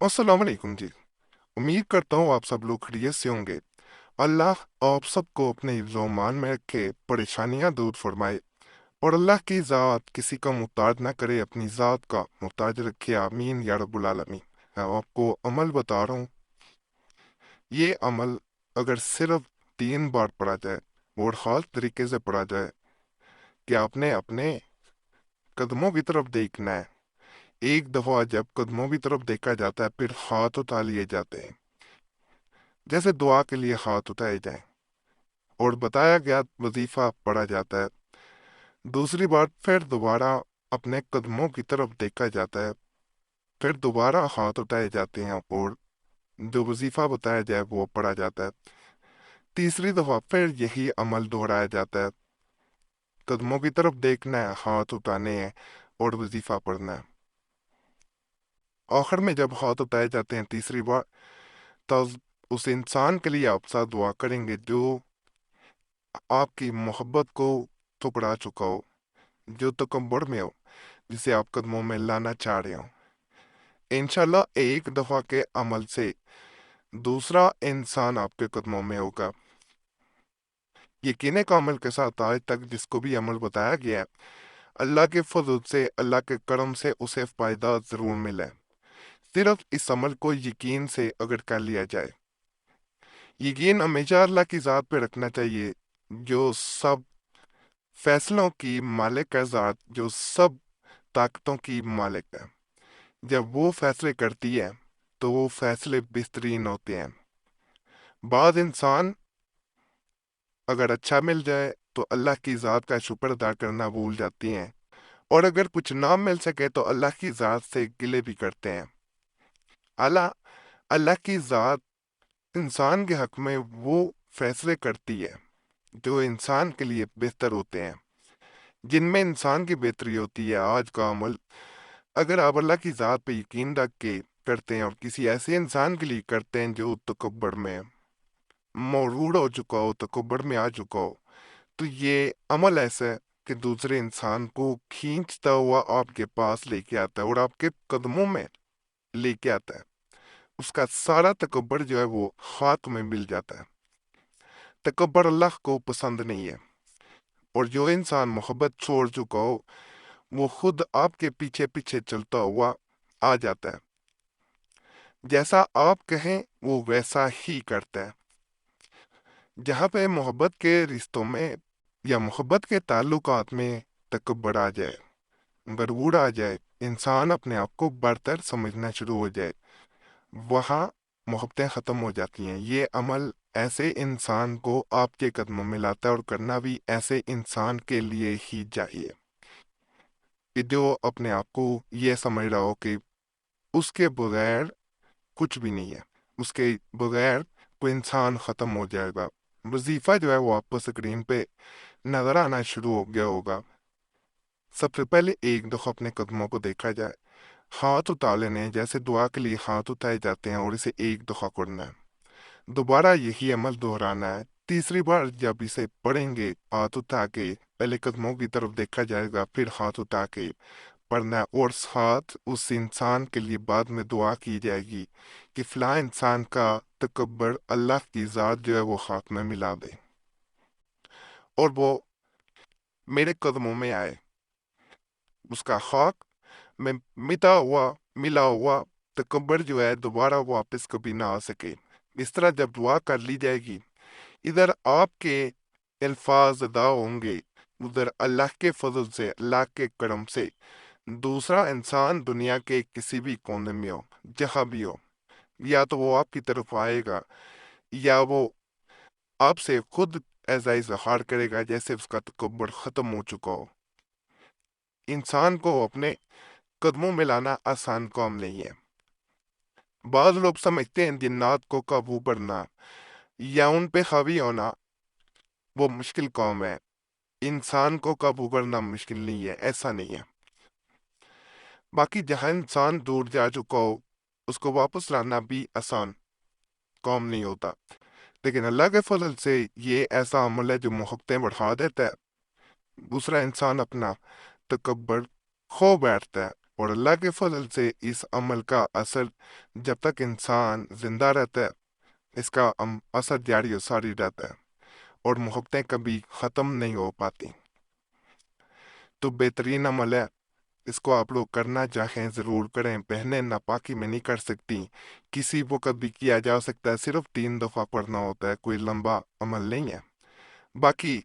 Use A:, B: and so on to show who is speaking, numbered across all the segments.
A: अस्सलाम वालेकुम जी। उम्मीद करता हूँ आप सब लोग खैरियत से होंगे। अल्लाह आप सबको अपने हिफ्ज़-ओ-मान में रखे, परेशानियां दूर फरमाए और अल्लाह की ज़ात किसी का मुहताज ना करे, अपनी ज़ात का मुहताज रखे। आमीन या रब्बुल आलमीन। मैं आपको अमल बता रहा हूँ। ये अमल अगर सिर्फ 3 बार पढ़ा जाए और ख़ास तरीके से पढ़ा जाए कि आपने अपने कदमों की तरफ देखना है। एक दफ़ा जब कदमों की तरफ देखा जाता है फिर हाथ उठा लिए जाते हैं, जैसे दुआ के लिए हाथ उठाए जाएं और बताया गया वजीफा पढ़ा जाता है। दूसरी बार फिर दोबारा अपने कदमों की तरफ देखा जाता है, फिर दोबारा हाथ उठाए जाते हैं और जो वजीफा बताया जाए वो पढ़ा जाता है। तीसरी दफा फिर यही अमल दोहराया जाता है। कदमों की तरफ देखना है, हाथ उठाने हैं और वजीफा पढ़ना है। आखिर में जब हाथ उठाए जाते हैं तीसरी बार, तब उस इंसान के लिए आप साथ दुआ करेंगे जो आपकी मोहब्बत को ठुकरा चुका हो, जो तकब्बुर में हो, जिसे आप कदमों में लाना चाह रहे हो। इंशाल्लाह एक दफा के अमल से दूसरा इंसान आपके कदमों में होगा। यकीन का अमल के साथ आज तक जिसको भी अमल बताया गया है, अल्लाह के फजल से, अल्लाह के करम से उसे फायदा जरूर मिला है। सिर्फ इस अमल को यकीन से अगर कर लिया जाए। यकीन हमेशा अल्लाह की ज़ात पे रखना चाहिए, जो सब फैसलों की मालिक है, ज़ात जो सब ताकतों की मालिक है। जब वो फैसले करती है तो वो फैसले बेहतरीन होते हैं। बाद इंसान अगर अच्छा मिल जाए तो अल्लाह की ज़ात का शुक्र अदा करना भूल जाती हैं, और अगर कुछ ना मिल सके तो अल्लाह की ज़ात से गिले भी करते हैं। अल्लाह अल्लाह की ज़ात इंसान के हक में वो फैसले करती है जो इंसान के लिए बेहतर होते हैं, जिनमें इंसान की बेहतरी होती है। आज का अमल अगर आप अल्लाह की ज़ात पे यकीन रख के करते हैं और किसी ऐसे इंसान के लिए करते हैं जो तकब्बुर में मौरूर हो चुका हो, तकब्बुर में आ चुका हो, तो ये अमल ऐसा है कि दूसरे इंसान को खींचता हुआ आपके पास लेके आता है और आपके कदमों में लेके आता है। उसका सारा तकब्बुर जो है वो हाथ में मिल जाता है। तकब्बुर अल्लाह को पसंद नहीं है, और जो इंसान मोहब्बत छोड़ चुका हो वो खुद आपके पीछे पीछे चलता हुआ आ जाता है। जैसा आप कहें वो वैसा ही करता है। जहाँ पे मोहब्बत के रिश्तों में या मोहब्बत के ताल्लुकात में तकब्बुर आ जाए, गरूर आ जाए, इंसान अपने आप को बरतर समझना शुरू हो जाए, वहाँ मोहब्बतें ख़त्म हो जाती हैं। ये अमल ऐसे इंसान को आपके कदमों में लाता है, और करना भी ऐसे इंसान के लिए ही चाहिए कि जो अपने आप को ये समझ रहा हो कि उसके बगैर कुछ भी नहीं है, उसके बगैर कोई इंसान ख़त्म हो जाएगा। वजीफा जो है वो आपको स्क्रीन पे नजर आना शुरू हो गया होगा। सबसे पहले एक दफ़ा अपने कदमों को देखा जाए, हाथ उठा लेने हैं, जैसे दुआ के लिए हाथ उठाए जाते हैं, और इसे एक दफ़ा करना है। दोबारा यही अमल दोहराना है। तीसरी बार जब इसे पढ़ेंगे हाथ उठा के, पहले कदमों की तरफ देखा जाएगा, फिर हाथ उठा के पढ़ना है, और साथ उस इंसान के लिए बाद में दुआ की जाएगी कि फलां इंसान का तकब्बुर अल्लाह की ज़ात जो है वो हाथ में मिला दे और वो मेरे कदमों में आए। उसका खाक में मिला हुआ तकब्बुर जो है दोबारा वापस कभी ना आ सके। इस तरह जब दुआ कर ली जाएगी, इधर आपके अल्फाज अदा होंगे, उधर अल्लाह के फजल से, अल्लाह के करम से दूसरा इंसान दुनिया के किसी भी कोने में हो, जहां भी हो, या तो वो आपकी तरफ आएगा या वो आपसे खुद ऐसा इजहार करेगा जैसे उसका तकब्बुर खत्म हो चुका हो। इंसान को अपने कदमों में लाना आसान काम नहीं है। बाद लोग समझते हैं जिन्नात को काबू करना या उन पे हावी होना वो मुश्किल काम है। इंसान को काबू करना मुश्किल नहीं है, ऐसा नहीं है। बाकी जहां इंसान दूर जा चुका हो उसको वापस लाना भी आसान काम नहीं होता, लेकिन अल्लाह के फजल से ये ऐसा अमल है जो मोहब्बतें बढ़ा देता है। दूसरा इंसान अपना तकब्बुर खो बैठता है, اور اللہ کے فضل سے اس عمل کا اثر جب تک انسان زندہ رہتا ہے اس کا اثر جاری و ساری رہتا ہے اور محبتیں کبھی ختم نہیں ہو پاتی۔ تو بہترین عمل ہے، اس کو آپ لوگ کرنا چاہیں ضرور کریں۔ بہنیں ناپاکی میں نہیں کر سکتی، کسی وقت بھی کیا جا سکتا ہے، صرف 3 دفعہ پڑھنا ہوتا ہے، کوئی لمبا عمل نہیں ہے۔ باقی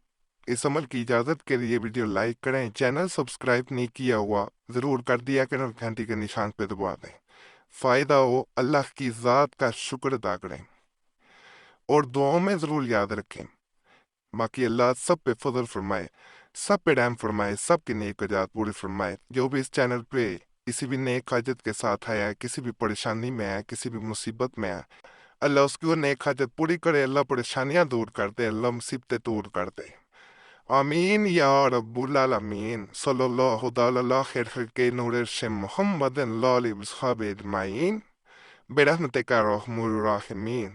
A: اس عمل کی اجازت کے لیے ویڈیو لائک کریں، چینل سبسکرائب نہیں کیا ہوا ضرور کر دیا کریں اور گھنٹی کے نشان پہ دبا دیں۔ فائدہ ہو، اللہ کی ذات کا شکر ادا کریں اور دعاؤں میں ضرور یاد رکھیں۔ باقی اللہ سب پہ فضل فرمائے، سب پہ رحم فرمائے، سب کی نیک حاجات پوری فرمائے۔ جو بھی اس چینل پہ کسی بھی نیک حاجت کے ساتھ آیا ہے، کسی بھی پریشانی میں ہے، کسی بھی مصیبت میں ہے، اللہ اس کی وہ نیک حاجت پوری کرے، اللہ پریشانیاں دور کر دے، اللہ مصیبتیں دور کر دے۔ آمین یا رب العالمین۔ صلی اللہ تعالی علی خیر خلق نور عرش محمد اللہ علیہ وصحبہ اجمعین برحمتک یا ارحم الراحمین۔